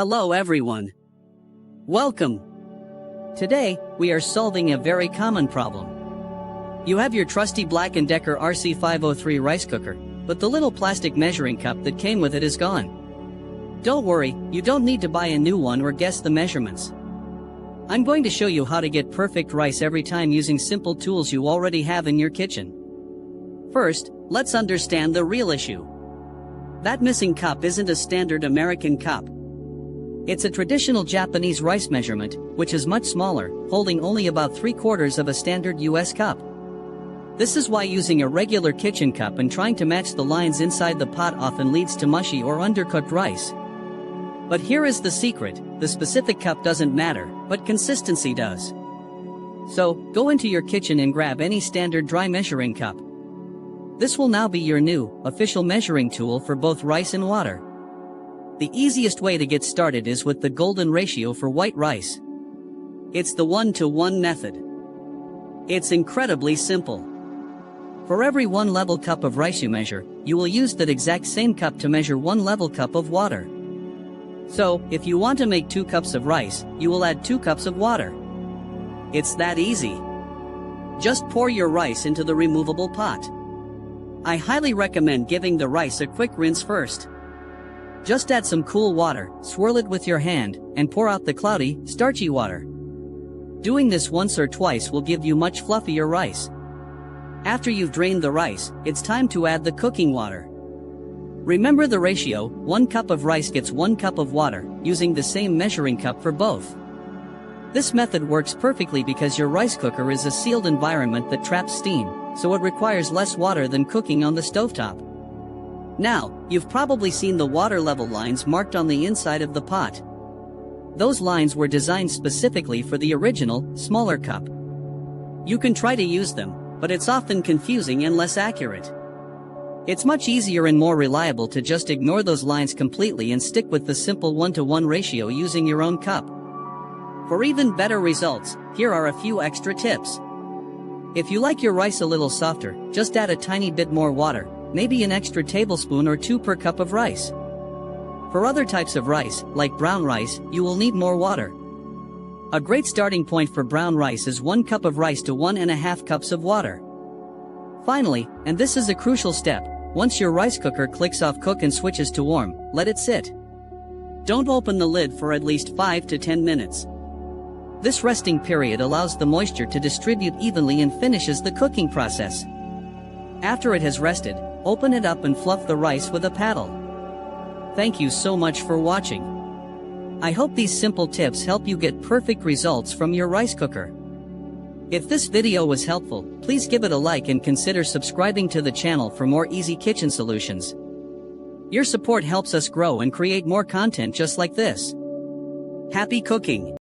Hello everyone. Welcome. Today, we are solving a very common problem. You have your trusty Black Decker RC503 rice cooker, but the little plastic measuring cup that came with it is gone. Don't worry, you don't need to buy a new one or guess the measurements. I'm going to show you how to get perfect rice every time using simple tools you already have in your kitchen. First, let's understand the real issue. That missing cup isn't a standard American cup. It's a traditional Japanese rice measurement, which is much smaller, holding only about 3/4 of a standard US cup. This is why using a regular kitchen cup and trying to match the lines inside the pot often leads to mushy or undercooked rice. But here is the secret: the specific cup doesn't matter, but consistency does. So, go into your kitchen and grab any standard dry measuring cup. This will now be your new, official measuring tool for both rice and water. The easiest way to get started is with the golden ratio for white rice. It's the 1-to-1 method. It's incredibly simple. For every 1 level cup of rice you measure, you will use that exact same cup to measure 1 level cup of water. So, if you want to make 2 cups of rice, you will add 2 cups of water. It's that easy. Just pour your rice into the removable pot. I highly recommend giving the rice a quick rinse first. Just add some cool water, swirl it with your hand, and pour out the cloudy, starchy water. Doing this once or twice will give you much fluffier rice. After you've drained the rice, it's time to add the cooking water. Remember the ratio: 1 cup of rice gets 1 cup of water, using the same measuring cup for both. This method works perfectly because your rice cooker is a sealed environment that traps steam, so it requires less water than cooking on the stovetop. Now, you've probably seen the water level lines marked on the inside of the pot. Those lines were designed specifically for the original, smaller cup. You can try to use them, but it's often confusing and less accurate. It's much easier and more reliable to just ignore those lines completely and stick with the simple 1-to-1 ratio using your own cup. For even better results, here are a few extra tips. If you like your rice a little softer, just add a tiny bit more water, maybe an extra tablespoon or 2 per cup of rice. For other types of rice, like brown rice, you will need more water. A great starting point for brown rice is 1 cup of rice to 1.5 cups of water. Finally, and this is a crucial step, once your rice cooker clicks off cook and switches to warm, let it sit. Don't open the lid for at least 5 to 10 minutes. This resting period allows the moisture to distribute evenly and finishes the cooking process. After it has rested, open it up and fluff the rice with a paddle. Thank you so much for watching. I hope these simple tips help you get perfect results from your rice cooker. If this video was helpful, please give it a like and consider subscribing to the channel for more easy kitchen solutions. Your support helps us grow and create more content just like this. Happy cooking!